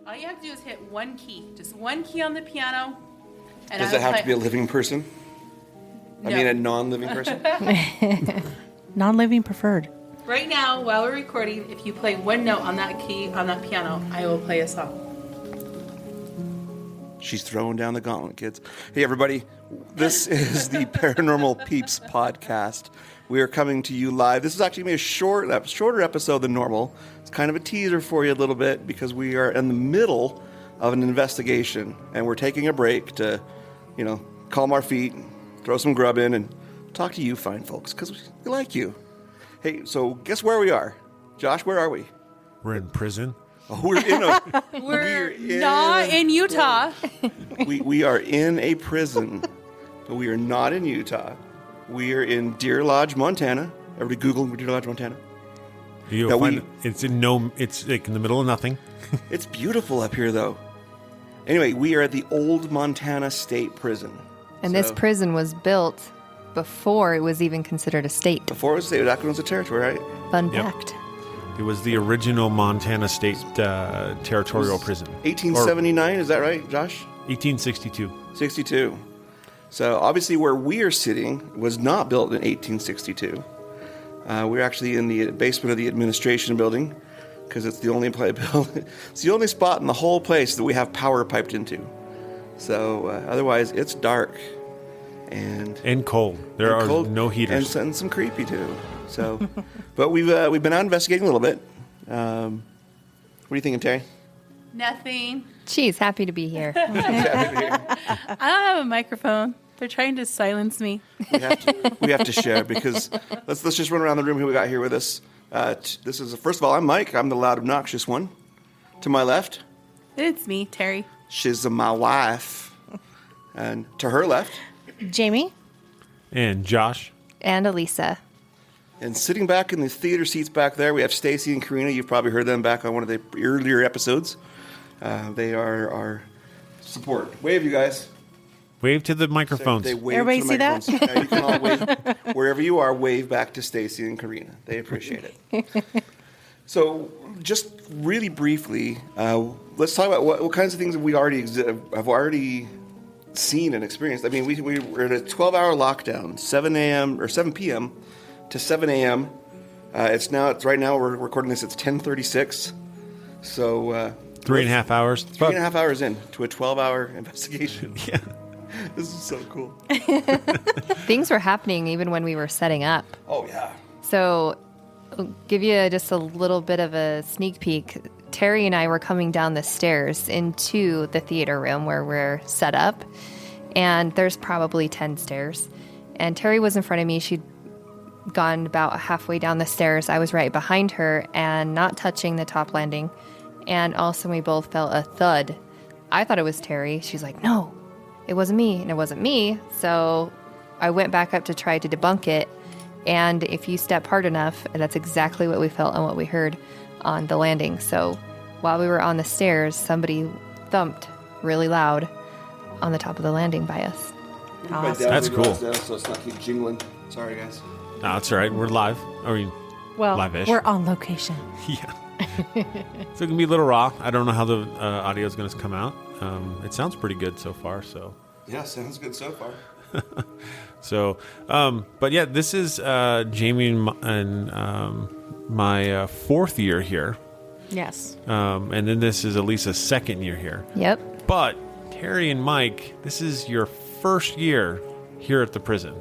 All you have to do is hit one key. Just one key on the piano. And Does it have to be a living person? No. I mean, a non-living person? Non-living preferred. Right now, while we're recording, if you play one note on that key, on that piano, I will play a song. She's throwing down the gauntlet, kids. Hey, everybody. This is the Paranormal Peeps podcast. We are coming to you live. This is actually going to be a shorter episode than normal. It's kind of a teaser for you a little bit because we are in the middle of an investigation and we're taking a break to, calm our feet, throw some grub in, and talk to you fine folks because we like you. Hey, so guess where we are? Josh, where are we? We're in prison. Oh, we're not in Utah. We are in a prison, but we are not in Utah. We are in Deer Lodge, Montana. Everybody Google Deer Lodge, Montana. It's like in the middle of nothing. It's beautiful up here, though. Anyway, we are at the old Montana State Prison. And this prison was built before it was even considered a state. Before it was a state, back when it was a territory, right? Fun Yep. fact. It was the original Montana State territorial prison. 1879, is that right, Josh? 1862. 62. So obviously where we are sitting was not built in 1862. We're actually in the basement of the administration building because it's the only it's the only spot in the whole place that we have power piped into. So otherwise it's dark and cold. There are cold, no heaters. and some creepy too. So, but we've been out investigating a little bit. What are you thinking, Terry? Nothing. She's happy to be here. I don't have a microphone. They're trying to silence me. We have to share because let's just run around the room who we got here with us. This is first of all, I'm Mike. I'm the loud, obnoxious one. To my left, It's me, Terry. she's my wife, and to her left, Jamie? And Josh. And Elisa. and sitting back in the theater seats back there, we have Stacy and Karina. You've probably heard them back on one of the earlier episodes. They are our support. Wave, you guys. Wave to the microphones. They wave Everybody to the see that? microphones. Now you can all wave wherever you are. Wave back to Stacy and Karina. They appreciate it. So, just really briefly, let's talk about what kinds of things have we already seen and experienced. I mean, we were in a 12-hour lockdown, 7 p.m. to 7 a.m. It's right now we're recording this. It's 10:36. So 3.5 hours. 3.5 hours in to a 12-hour investigation. Yeah. This is so cool. Things were happening even when we were setting up. Oh yeah. So, I'll give you just a little bit of a sneak peek. Terry and I were coming down the stairs into the theater room where we're set up, and there's probably 10 stairs. And Terry was in front of me. She'd gone about halfway down the stairs. I was right behind her and not touching the top landing. And all of a sudden, we both felt a thud. I thought it was Terry. She's like, no, it wasn't me. And it wasn't me. So I went back up to try to debunk it. And if you step hard enough, that's exactly what we felt and what we heard on the landing. So while we were on the stairs, somebody thumped really loud on the top of the landing by us. Awesome. That's cool. So it's not keep jingling. Sorry, guys. No, that's all right. We're live. Well, live-ish. we're on location. Yeah. So it can be a little raw. I don't know how the audio is going to come out. It sounds pretty good so far. So. Yeah, sounds good so far. So, but yeah, this is Jamie and my fourth year here. Yes. And then this is Elisa's second year here. Yep. But Terry and Mike, this is your first year here at the prison.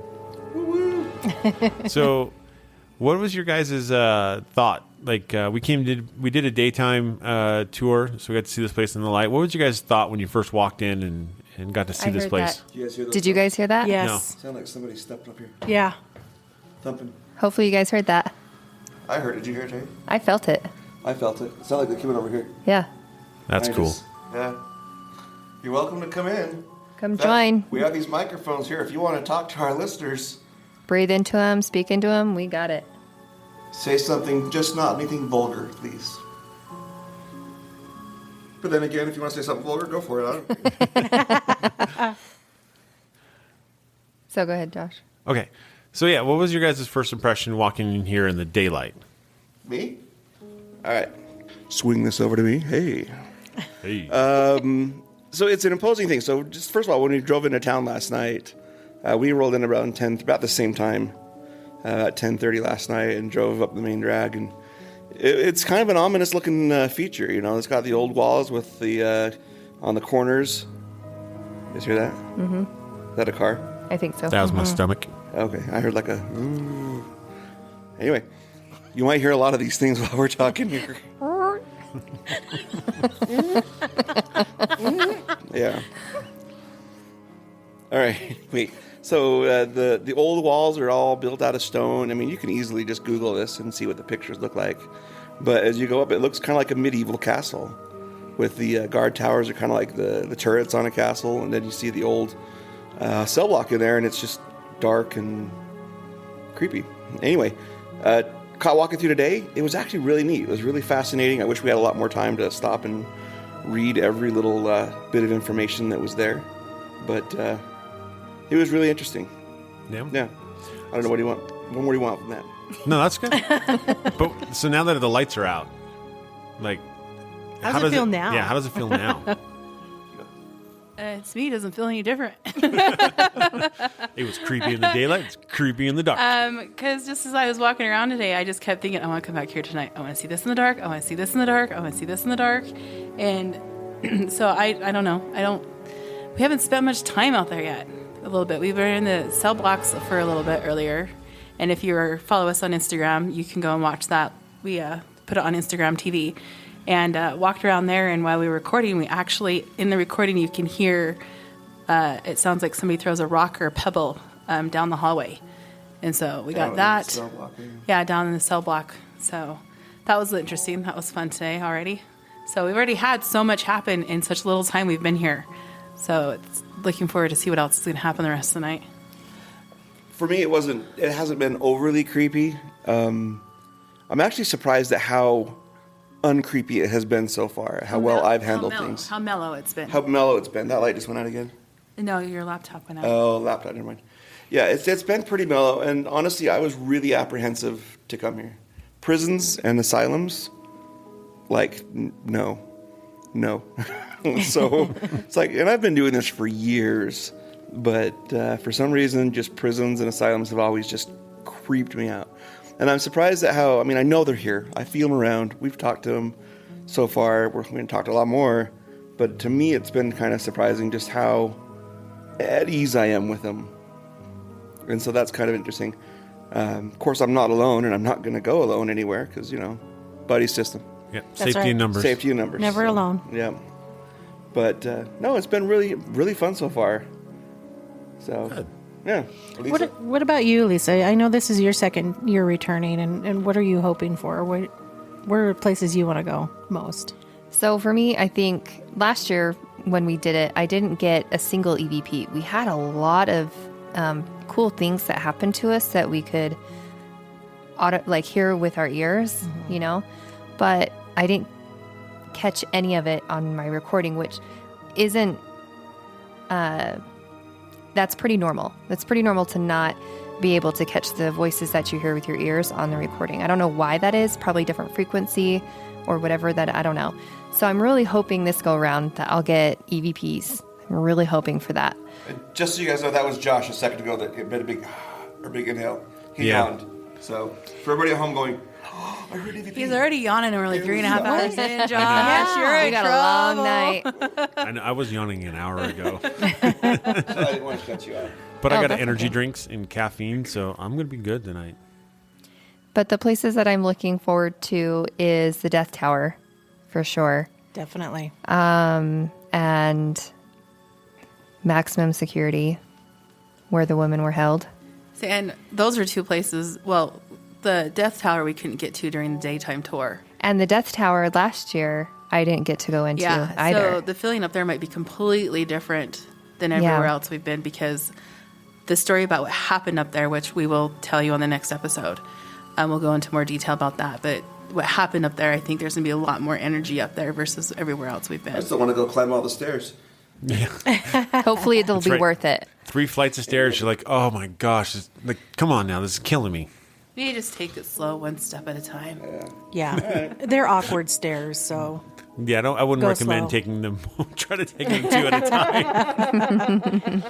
So, what was your guys' thought? Like, we did a daytime tour, so we got to see this place in the light. What was your guys' thought when you first walked in and got to see this heard place? that. Did you guys hear those Did you guys hear that? Yes. Sound like somebody stepped up here, Yeah. thumping. Hopefully you guys heard that. I heard it. Did you hear it, Terry? I felt it. I felt it. It sounded like they came in over here. Yeah. That's cool. Yeah. You're welcome to come in. Come join. We have these microphones here. If you want to talk to our listeners, Breathe into them, speak into them. We got it. say something, just not anything vulgar, please. But then again, if you want to say something vulgar, go for it. I don't. So go ahead, Josh. Okay. So, yeah, what was your guys' first impression walking in here in the daylight? Me? All right. Swing this over to me. Hey. Hey. So it's an imposing thing. So just first of all, when we drove into town last night, we rolled in around 10, about the same time, at 10:30 last night, and drove up the main drag. And it's kind of an ominous looking feature. You know, it's got the old walls with the on the corners. You guys hear that? Mm-hmm. Is that a car? I think so. That was my stomach. Okay, I heard like a. Anyway, you might hear a lot of these things while we're talking here. Yeah. All right. Wait. So the old walls are all built out of stone. I mean, you can easily just Google this and see what the pictures look like. But as you go up, it looks kind of like a medieval castle, with the guard towers are kind of like the turrets on a castle, and then you see the old cell block in there, and it's just dark and creepy. Anyway, caught walking through today. It was actually really neat. It was really fascinating. I wish we had a lot more time to stop and read every little bit of information that was there, but it was really interesting. Yeah. Yeah. I don't know, what do you want? What more do you want from that? No, that's good. But so now that the lights are out, like, How does it feel now? Yeah, how does it feel now? To me, it doesn't feel any different. It was creepy in the daylight. It's creepy in the dark. Because just as I was walking around today, I just kept thinking, I want to come back here tonight. I want to see this in the dark. I want to see this in the dark. I want to see this in the dark. And so I don't know. We haven't spent much time out there yet. A little bit. We were in the cell blocks for a little bit earlier. And if you follow us on Instagram, you can go and watch that. We put it on Instagram TV. And walked around there, and while we were recording, we actually, in the recording, you can hear, it sounds like somebody throws a rock or a pebble down the hallway. And so we got that. Yeah, down in the cell block. So that was interesting. That was fun today already. So we've already had so much happen in such little time we've been here. So it's looking forward to see what else is going to happen the rest of the night. For me, it hasn't been overly creepy. I'm actually surprised at how uncreepy it has been so far, how well I've handled things. How mellow it's been. How mellow it's been. That light just went out again? No, your laptop went out. Oh, laptop, never mind. Yeah, it's been pretty mellow, and honestly, I was really apprehensive to come here. Prisons and asylums, like, no. So, it's like, and I've been doing this for years, but for some reason, just prisons and asylums have always just creeped me out. And I'm surprised at how, I mean, I know they're here. I feel them around. We've talked to them so far. We're going to talk to a lot more. But to me, it's been kind of surprising just how at ease I am with them. And so that's kind of interesting. Of course, I'm not alone, and I'm not going to go alone anywhere because, buddy system. Yeah, That's safety right. in numbers. Safety in numbers. Never alone. Yeah. But, no, it's been really, really fun so far. So, Good. Yeah. Lisa? What about you, Lisa? I know this is your second year returning, and what are you hoping for? Where are places you want to go most? So for me, I think last year when we did it, I didn't get a single EVP. We had a lot of cool things that happened to us that we could hear with our ears, but I didn't catch any of it on my recording, which isn't... that's pretty normal. That's pretty normal to not be able to catch the voices that you hear with your ears on the recording. I don't know why that is. Probably different frequency or whatever that, I don't know. So I'm really hoping this go around that I'll get EVPs. I'm really hoping for that. Just so you guys know, that was Josh a second ago that did a big inhale. He yawned. So for everybody at home going, I heard EVP. He's already yawning, and we're like 3.5 hours in, Josh. Yeah. You're in We got trouble. a long night. I was yawning an hour ago. So I didn't want to cut you out. But I got that's energy okay. drinks and caffeine, so I'm going to be good tonight. But the places that I'm looking forward to is the Death Tower, for sure. Definitely. And maximum security, where the women were held. See, and those are two places. Well, the Death Tower we couldn't get to during the daytime tour. And the Death Tower last year, I didn't get to go into either. So the feeling up there might be completely different than everywhere else we've been, because the story about what happened up there, which we will tell you on the next episode, we'll go into more detail about that. But what happened up there, I think there's going to be a lot more energy up there versus everywhere else we've been. I just don't want to go climb all the stairs. Hopefully it'll be right. worth it. 3 flights of stairs, you're like, oh my gosh. Like, come on now, this is killing me. You just take it slow, one step at a time. Yeah. They're awkward stairs, so. Yeah, I wouldn't Go recommend slow. taking them. Try to take them 2 at a time.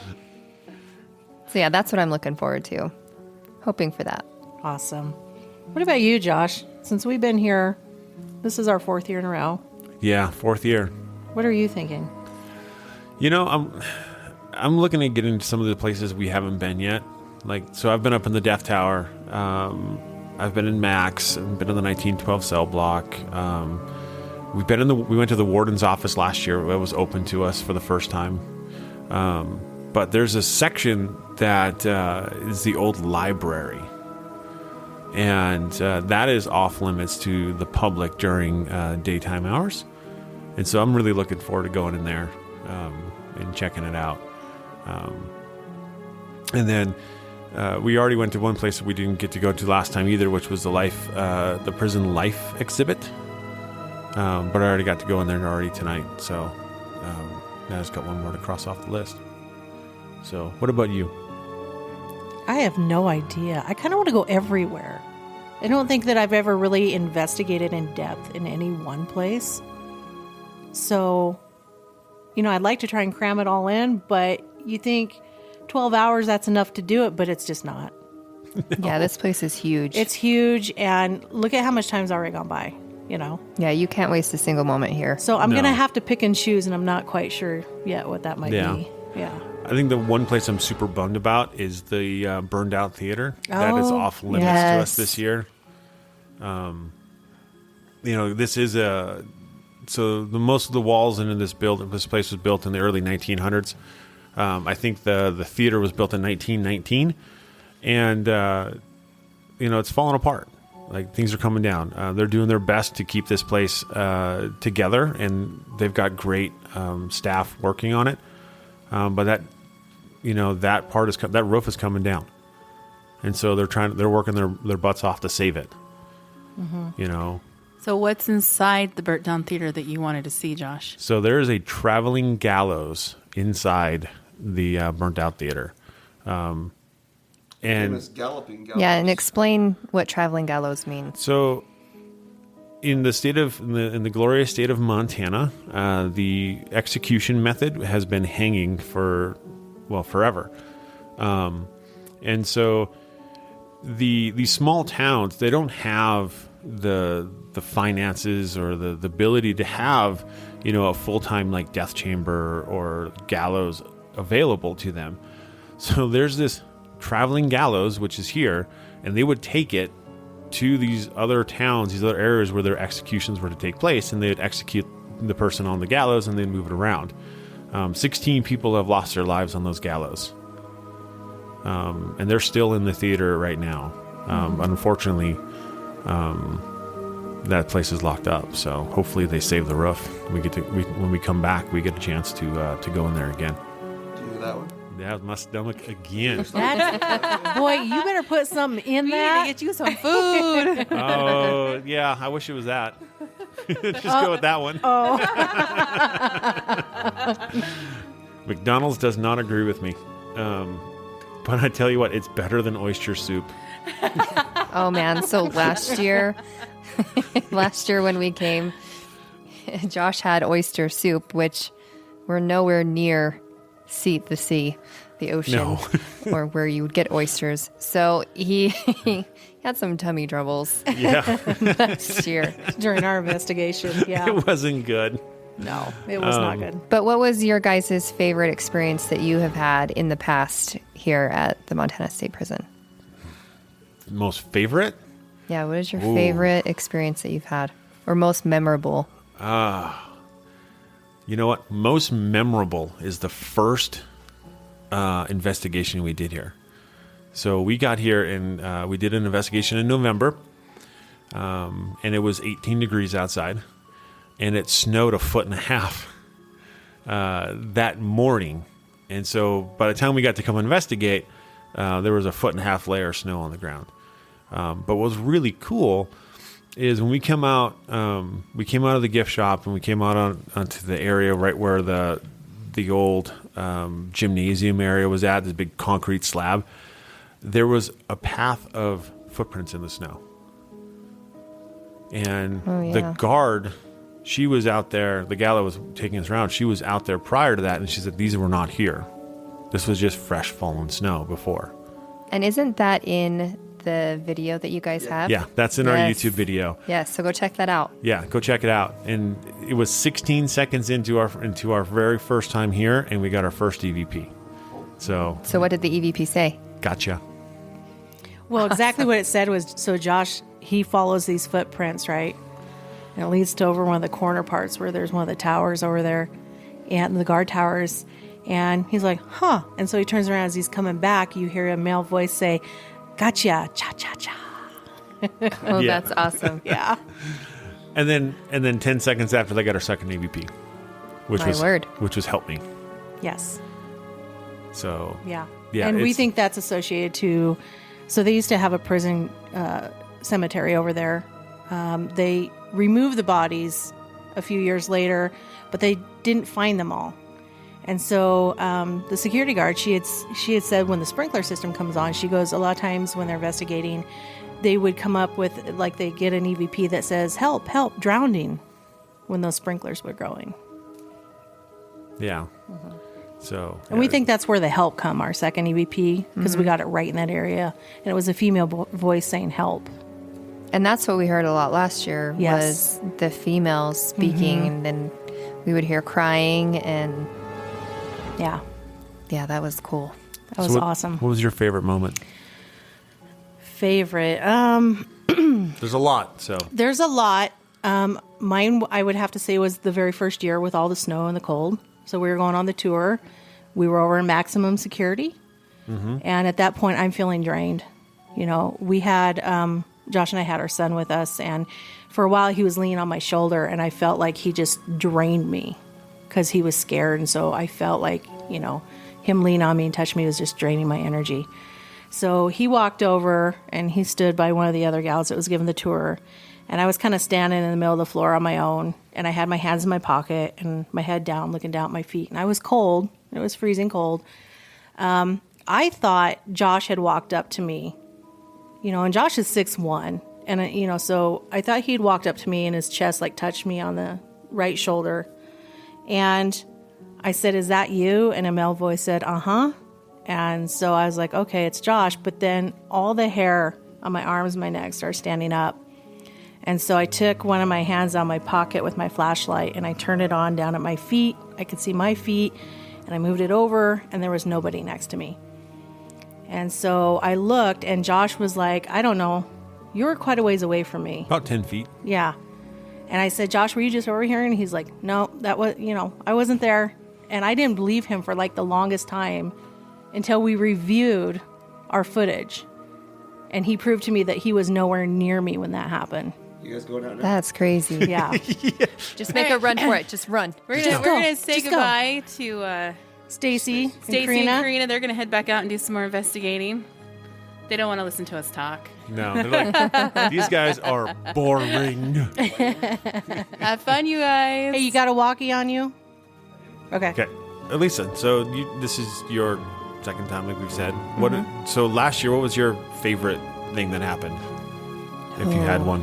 So yeah, that's what I'm looking forward to. Hoping for that. Awesome. What about you, Josh? Since we've been here, this is our 4th year in a row. Yeah, 4th year. What are you thinking? You know, I'm looking at getting to some of the places we haven't been yet. Like, so I've been up in the Death Tower. I've been in Max. I've been in the 1912 cell block. We went to the warden's office last year. It was open to us for the first time. But there's a section that is the old library. And that is off limits to the public during daytime hours. And so I'm really looking forward to going in there and checking it out. And then we already went to one place that we didn't get to go to last time either, which was the prison life exhibit. But I already got to go in there already tonight. So now I just got one more to cross off the list. So what about you? I have no idea. I kind of want to go everywhere. I don't think that I've ever really investigated in depth in any one place. So, I'd like to try and cram it all in, but you think 12 hours, that's enough to do it, but it's just not. Yeah, this place is huge. It's huge, and look at how much time's already gone by, Yeah, you can't waste a single moment here. So I'm No. going to have to pick and choose, and I'm not quite sure yet what that might be. Yeah. I think the one place I'm super bummed about is the burned out theater. That is Oh, off limits to yes. us this year. This is most of the walls in this place was built in the early 1900s. I think the theater was built in 1919, and it's falling apart. Like, things are coming down. They're doing their best to keep this place together, and they've got great staff working on it. But that roof is coming down, and so they're working their butts off to save it. Mm-hmm. So what's inside the burnt down theater that you wanted to see, Josh? So there is a traveling gallows inside the burnt out theater, and galloping gallows. Yeah, and explain what traveling gallows means. so in the glorious state of Montana, the execution method has been hanging for forever, and so these small towns, they don't have the finances or the ability to have a full-time like death chamber or gallows available to them. So there's this traveling gallows which is here, and they would take it to these other towns, these other areas where their executions were to take place, and they'd execute the person on the gallows and then move it around. 16 people have lost their lives on those gallows, and they're still in the theater right now. Unfortunately, that place is locked up. So hopefully they save the roof. When we come back, we get a chance to go in there again. Do that one. Yeah, my stomach again. Boy, you better put something in We need to that. get you some food. Oh yeah, I wish it was that. Just go with that one. McDonald's does not agree with me. But I tell you what, it's better than oyster soup. Oh man, so last year when we came, Josh had oyster soup, which we're nowhere near the ocean, No. or where you would get oysters. So he had some tummy troubles Yeah, last year. During our investigation. Yeah. it wasn't good. No, it was not good. But what was your guys' favorite experience that you have had in the past here at the Montana State Prison? Most favorite? Yeah, what is your Ooh. favorite experience that you've had, or most memorable? You know what? Most memorable is the first investigation we did here. So we got here and we did an investigation in November, and it was 18 degrees outside, and it snowed 1.5 feet that morning. And so by the time we got to come investigate, there was 1.5 feet layer of snow on the ground. But what was really cool is when we came out of the gift shop and we came out onto the area right where the old gymnasium area was at, this big concrete slab. There was a path of footprints in the snow, and Oh, yeah. the guard she was out there. The gal that was taking us around, she was out there prior to that, and she said these were not here. This was just fresh fallen snow before. And isn't that in the video that you guys have? Yeah, that's in our Yes. YouTube video. Yes, so go check that out. Yeah, go check it out. And it was 16 seconds into our very first time here, and we got our first EVP. So So what did the EVP say? gotcha. Well, exactly what it said was, so Josh, he follows these footprints, right? And it leads to over one of the corner parts where there's one of the towers over there, and the guard towers. And he's like, huh. And so he turns around as he's coming back. You hear a male voice say, gotcha, cha, cha, cha. Oh, Yeah. that's awesome. Yeah. And then 10 seconds after, they got our second EVP, which My was word. which was Help Me. Yes. So Yeah. Yeah, And we it's- think that's associated to, so they used to have a prison cemetery over there. They removed the bodies a few years later, but they didn't find them all. And so the security guard, she had said when the sprinkler system comes on, she goes, a lot of times when they're investigating, they would come up with, like, they get an EVP that says, help, help, drowning, when those sprinklers were going. yeah. So And we think that's where the help come, our second EVP, because we got it right in that area. And it was a female voice saying help. And that's what we heard a lot last year Yes. was the females speaking, and then we would hear crying, and Yeah, yeah, that was cool. that was what, awesome. What was your favorite moment? Favorite. There's a lot. So There's a lot. Mine, I would have to say, was the very first year with all the snow and the cold. So we were going on the tour. We were over in maximum security. And at that point, I'm feeling drained. You know, we had, Josh and I had our son with us. And for a while, he was leaning on my shoulder. And I felt like he just drained me because he was scared. And so I felt like, you know, him lean on me and touch me was just draining my energy. So he walked over and he stood by one of the other gals that was given the tour. And I was kind of standing in the middle of the floor on my own. And I had my hands in my pocket and my head down, looking down at my feet. And I was cold. It was freezing cold. I thought Josh had walked up to me. You know, and Josh is 6'1". And, you know, so I thought he'd walked up to me and his chest, like, touched me on the right shoulder. And I said, is that you? And a male voice said, uh-huh. And so I was like, okay, it's Josh. But then all the hair on my arms and my neck started standing up. And so I took one of my hands out of my pocket with my flashlight and I turned it on down at my feet. I could see my feet and I moved it over and there was nobody next to me. And so I looked and Josh was like, I don't know, you were quite a ways away from me. about 10 feet. Yeah. And I said, Josh, were you just over here? And he's like, no, that was, you know, I wasn't there. And I didn't believe him for like the longest time until we reviewed our footage. And he proved to me that he was nowhere near me when that happened. You guys going out now? That's crazy. Yeah. Just make a run for it. Just run. We're Just gonna go. say Just go. goodbye to Stacy Stacy and and Karina. Karina. They're gonna head back out and do some more investigating. They don't want to listen to us talk. No, they're like, these guys are boring. Have fun, you guys. Hey, you got a walkie on you? Okay. Okay, Elisa. So this is your second time, like we've said. What? So last year, what was your favorite thing that happened, if you had one?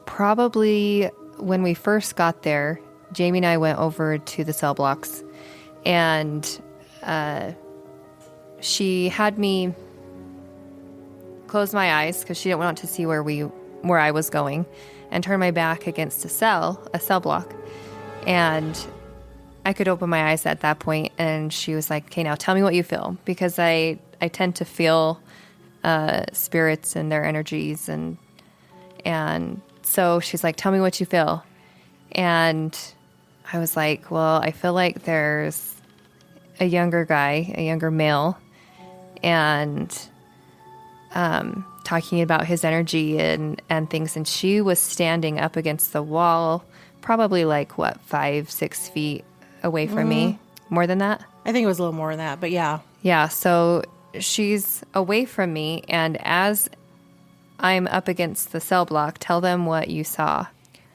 Probably when we first got there, Jamie and I went over to the cell blocks, and she had me close my eyes because she didn't want to see where I was going, and turn my back against a cell block, and I could open my eyes at that point. And she was like, "Okay, now tell me what you feel," because I tend to feel spirits and their energies, and so she's like, "Tell me what you feel," and I was like, "Well, I feel like there's a younger guy, a younger male, and talking about his energy and things." And she was standing up against the wall, probably like 5-6 feet away from me. More than that? I think it was a little more than that, but yeah. Yeah. So she's away from me, and as I'm up against the cell block, tell them what you saw.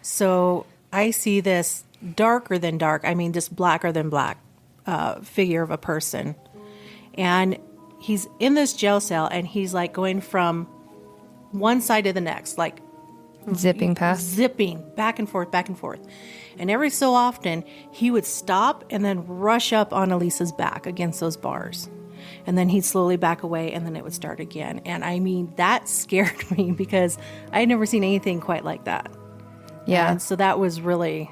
So I see this darker than dark, I mean just blacker than black figure of a person. And he's in this jail cell and he's like going from one side to the next, like Zipping past. zipping back and forth, back and forth. And every so often, he would stop and then rush up on Elisa's back against those bars. And then he'd slowly back away, and then it would start again. And I mean, that scared me because I had never seen anything quite like that. Yeah. And so that was really...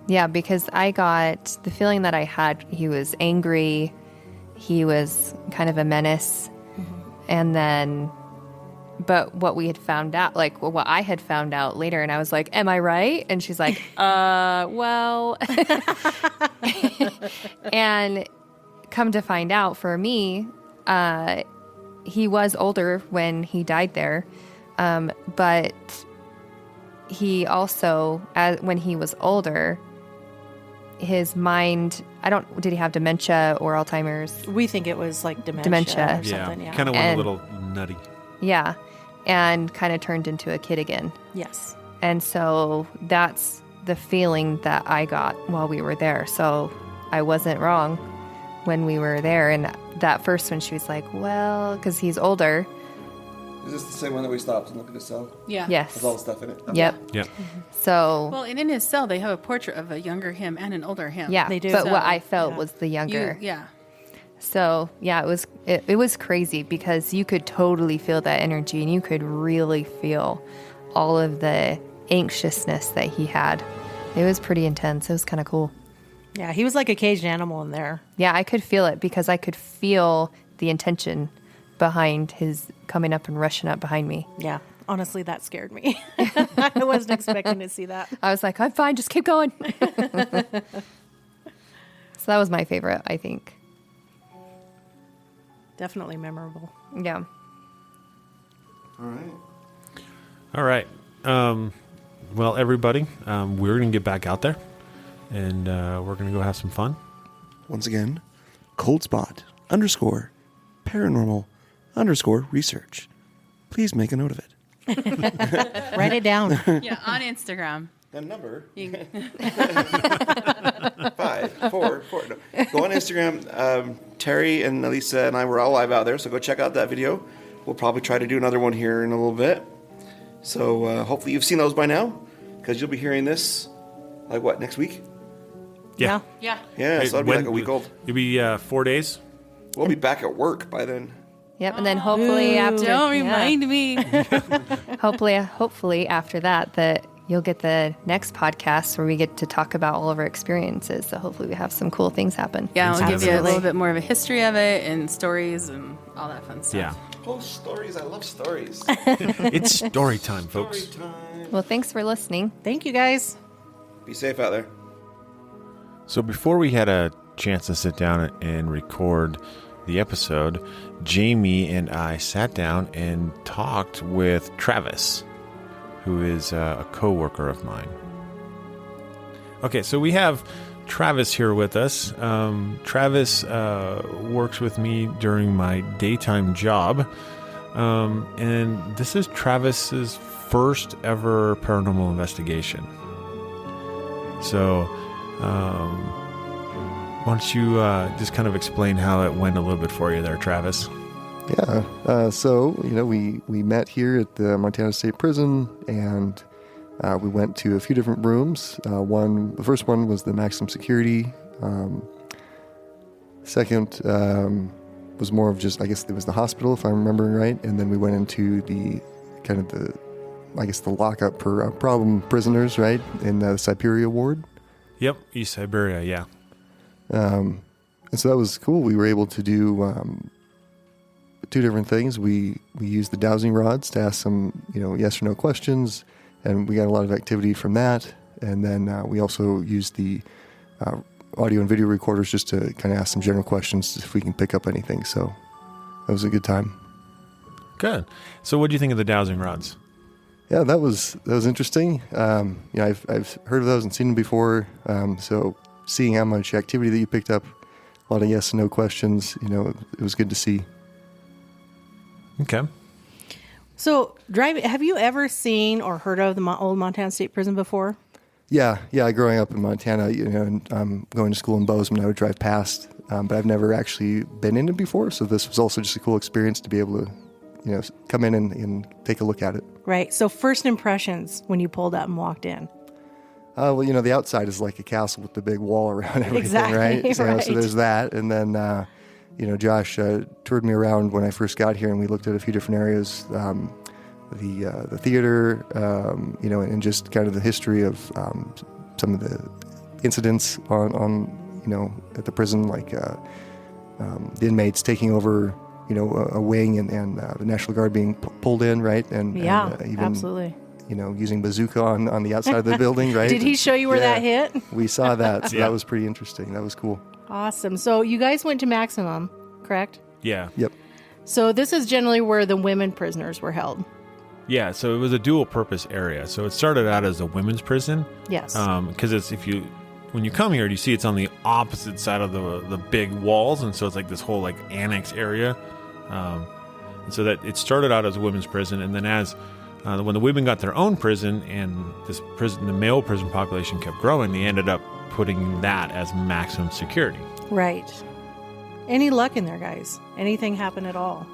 Yeah, because I got the feeling that I had he was angry. He was kind of a menace. And then, but what we had found out, like what I had found out later, and I was like, am I right? And she's like, well. And come to find out for me, he was older when he died there. But he also, when he was older, his mind, did he have dementia or Alzheimer's? We think it was like dementia. Dementia. Or something, yeah. Kind of went a And- little nutty. Yeah. And kind of turned into a kid again. Yes. And so that's the feeling that I got while we were there. So I wasn't wrong when we were there. And that first one, she was like, well, because he's older. Is this the same one that we stopped and looked at his cell? Yeah. Yes. With all the stuff in it? Yep. Yeah. So, Well, and in his cell, they have a portrait of a younger him and an older him. yeah. They do. But So, what I felt yeah. was the younger. Yeah. So, yeah, it was crazy because you could totally feel that energy and you could really feel all of the anxiousness that he had. It was pretty intense. It was kind of cool. Yeah, he was like a caged animal in there. Yeah, I could feel it because I could feel the intention behind his coming up and rushing up behind me. Yeah. Honestly, that scared me. I wasn't expecting to see that. I was like, I'm fine, just keep going. So that was my favorite, I think. Definitely memorable. Yeah. All right. All right. Well, everybody, we're going to get back out there, and we're going to go have some fun. Once again, coldspot_paranormal_research. Please make a note of it. Write it down. Yeah, on Instagram. And number You can- 544. No. Go on Instagram. Terry and Elisa and I were all live out there, so go check out that video. We'll probably try to do another one here in a little bit. So hopefully you've seen those by now, because you'll be hearing this, like what, next week? Yeah. yeah. Yeah, Hey, so it'll be like a week old. It'll be 4 days. We'll be back at work by then. Yep, and then hopefully after Don't yeah. remind me. Hopefully after that you'll get the next podcast where we get to talk about all of our experiences. So hopefully we have some cool things happen. Yeah, I'll give you a Absolutely. little bit more of a history of it and stories and all that fun stuff. Yeah. Oh, stories. I love stories. It's story time, folks. Story time. Well, thanks for listening. Thank you, guys. Be safe out there. So before we had a chance to sit down and record the episode, Jamie and I sat down and talked with Travis, who is a co-worker of mine. Okay, so we have Travis here with us. Travis works with me during my daytime job, and this is Travis's first ever paranormal investigation. So, why don't you just kind of explain how it went a little bit for you there, Travis? Yeah. So, we met here at the Montana State Prison, and we went to a few different rooms. The first one was the maximum security. Second was more of just, I guess it was the hospital, if I'm remembering right. And then we went into the lockup for problem prisoners, right, in the Siberia ward. Yep, East Siberia, yeah. And so that was cool. We were able to do two different things. We used the dowsing rods to ask some, yes or no questions, and we got a lot of activity from that. And then we also used the audio and video recorders just to kind of ask some general questions if we can pick up anything. So that was a good time. Good. So what do you think of the dowsing rods? Yeah, that was interesting. I've heard of those and seen them before. So seeing how much activity that you picked up, a lot of yes and no questions, it was good to see. Okay. So, have you ever seen or heard of the old Montana State Prison before? Yeah. Growing up in Montana, and going to school in Bozeman, I would drive past, but I've never actually been in it before. So this was also just a cool experience to be able to come in and take a look at it. Right. So first impressions when you pulled up and walked in. Well, the outside is like a castle with the big wall around everything, Exactly, right? So right. there's that. And then, Josh toured me around when I first got here, and we looked at a few different areas, the theater, and just kind of the history of some of the incidents on at the prison, like the inmates taking over, a wing and the National Guard being pulled in, right? And even, absolutely. Using bazooka on the outside of the building, right? Did he show you where that hit? We saw that, so Yeah. that was pretty interesting. That was cool. Awesome. So you guys went to Maximum, correct? Yeah. Yep. So this is generally where the women prisoners were held. Yeah, so it was a dual purpose area. So it started out as a women's prison. Yes. Because when you come here, you see it's on the opposite side of the big walls, and so it's like this whole like annex area. And so that it started out as a women's prison, and then as when the women got their own prison, and the male prison population kept growing, they ended up putting that as maximum security. Right. Any luck in there, guys? Anything happen at all?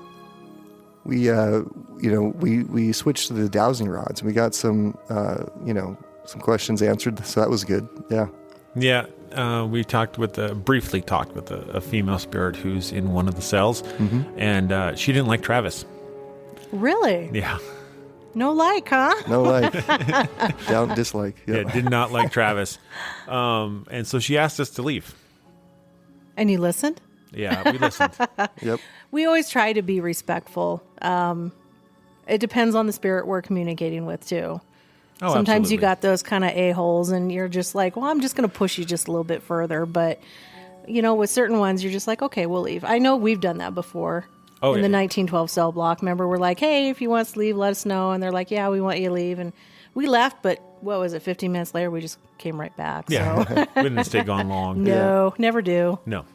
We we switched to the dowsing rods, and we got some some questions answered, so that was good. Yeah. Yeah, we briefly talked with a female spirit who's in one of the cells, and she didn't like Travis. Really? Yeah. No like, huh? No like. Dislike. Yep. Yeah, did not like Travis. And so she asked us to leave. And you listened? Yeah, we listened. Yep. We always try to be respectful. It depends on the spirit we're communicating with, too. Oh, Sometimes absolutely. you got those kind of a-holes, and you're just like, well, I'm just going to push you just a little bit further. But, with certain ones, you're just like, okay, we'll leave. I know we've done that before. Oh, in the yeah. 1912 cell block. Remember, we're like, hey, if you want us to leave, let us know. And they're like, yeah, we want you to leave. And we left, but what was it, 15 minutes later, we just came right back. Yeah, So. we didn't stay gone long. No, never do. No.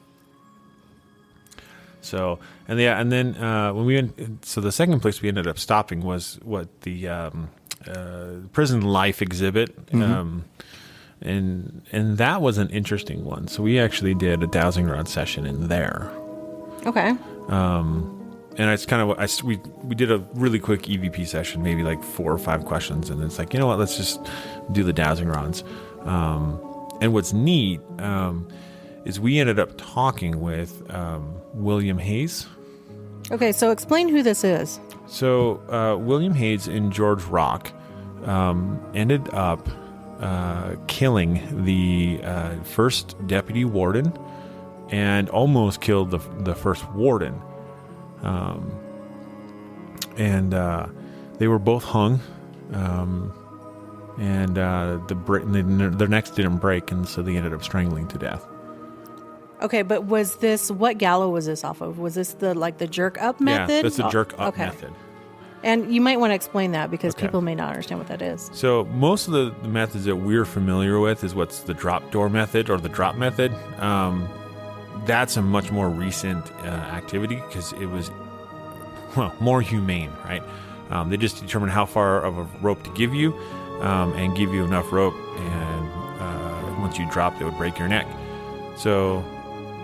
So, and then when we went, so the second place we ended up stopping was what the prison life exhibit. And that was an interesting one. So we actually did a dowsing rod session in there. Okay. And it's kind of we did a really quick EVP session, maybe like 4 or 5 questions, and it's like, you know what, let's just do the dowsing rods. And what's neat is we ended up talking with William Hayes. Okay, so explain who this is. So William Hayes and George Rock ended up killing the first deputy warden and almost killed the first warden. And they were both hung, and their necks didn't break, and so they ended up strangling to death. Okay, but what gallows was this off of? Was this the jerk up method? Yeah, that's the jerk up okay. method. And you might want to explain that because Okay. people may not understand what that is. So most of the methods that we're familiar with is what's the drop door method or the drop method. That's a much more recent activity because it was more humane, right? They just determine how far of a rope to give you and give you enough rope, and once you drop, it would break your neck. So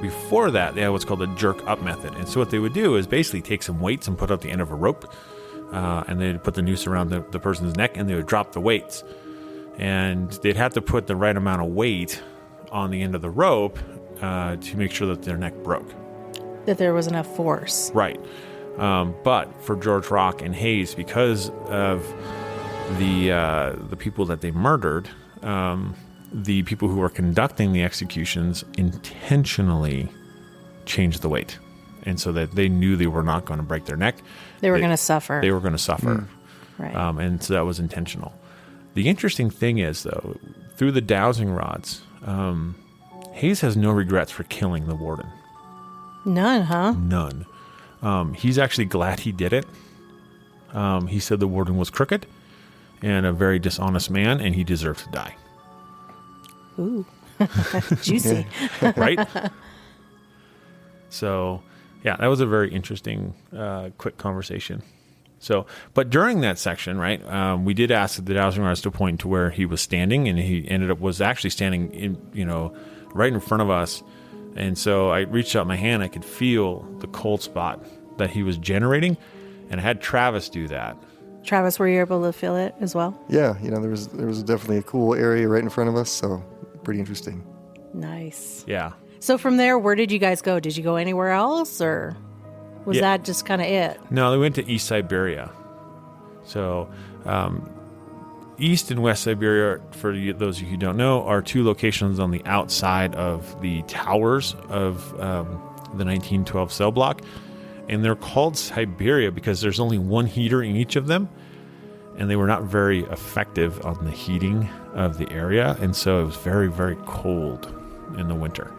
before that, they had what's called the jerk up method. And so what they would do is basically take some weights and put up the end of a rope, and they'd put the noose around the person's neck, and they would drop the weights. And they'd have to put the right amount of weight on the end of the rope to make sure that their neck broke. That there was enough force. Right. But for George Rock and Hayes, because of the people that they murdered, the people who were conducting the executions intentionally changed the weight. And so that they knew they were not going to break their neck. They were going to suffer. They were going to suffer. Right. And so that was intentional. The interesting thing is, though, through the dowsing rods, Hayes has no regrets for killing the warden. None, huh? None. He's actually glad he did it. He said the warden was crooked and a very dishonest man, and he deserved to die. Ooh, that's juicy. Right? So, yeah, that was a very interesting, quick conversation. So, but during that section, right, we did ask the dowsing rods to point to where he was standing, and he was actually standing in, right in front of us. And so I reached out my hand. I could feel the cold spot that he was generating, And I had Travis do that. Travis, were you able to feel it as well? Yeah, there was definitely a cool area right in front of us, so pretty interesting. Nice. Yeah. So from there, where did you guys go? Did you go anywhere else, or was Yeah. that just kind of it? No, they went to East Siberia. So, East and West Siberia, for those of you who don't know, are two locations on the outside of the towers of the 1912 cell block. And they're called Siberia because there's only one heater in each of them. And they were not very effective on the heating of the area. And so it was very, very cold in the winter.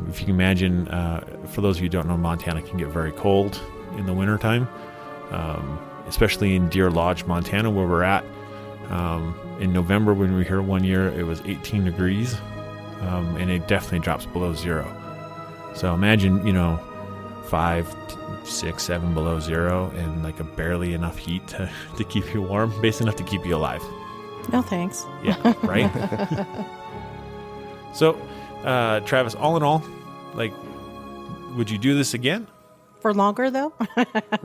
If you can imagine, for those of you who don't know, Montana can get very cold in the wintertime, especially in Deer Lodge, Montana, where we're at. In November, when we were here one year, it was 18 degrees, and it definitely drops below zero. So imagine, 5, 6, 7 below zero, and like a barely enough heat to keep you warm, basically enough to keep you alive. No thanks. Yeah, right? So, Travis, all in all, would you do this again? For longer, though?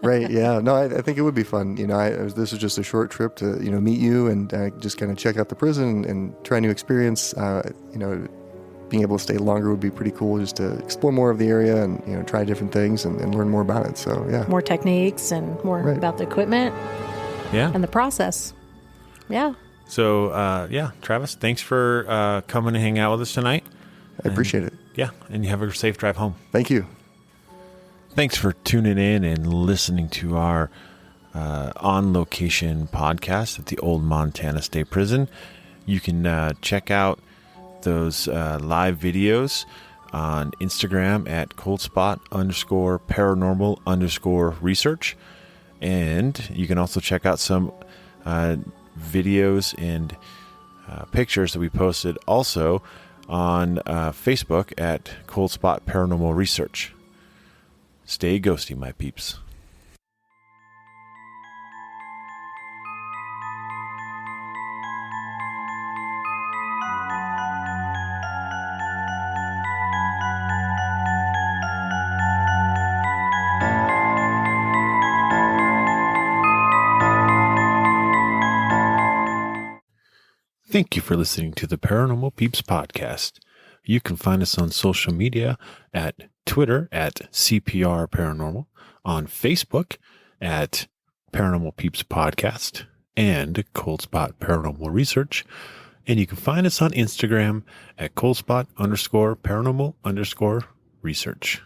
Right, yeah. No, I think it would be fun. This was just a short trip to, meet you and just kind of check out the prison and try a new experience. Being able to stay longer would be pretty cool, just to explore more of the area and, try different things and learn more about it. So, yeah. More techniques and more about the equipment Yeah. and the process. Yeah. So, Travis, thanks for coming and hanging out with us tonight. I appreciate it. Yeah, and you have a safe drive home. Thank you. Thanks for tuning in and listening to our on-location podcast at the Old Montana State Prison. You can check out those live videos on Instagram at coldspot_paranormal_research. And you can also check out some videos and pictures that we posted also on Facebook at Cold Spot Paranormal Research. Stay ghosty, my peeps. Thank you for listening to the Paranormal Peeps podcast. You can find us on social media at Twitter at CPR Paranormal, on Facebook at Paranormal Peeps Podcast and Cold Spot Paranormal Research. And you can find us on Instagram at coldspot_paranormal_research.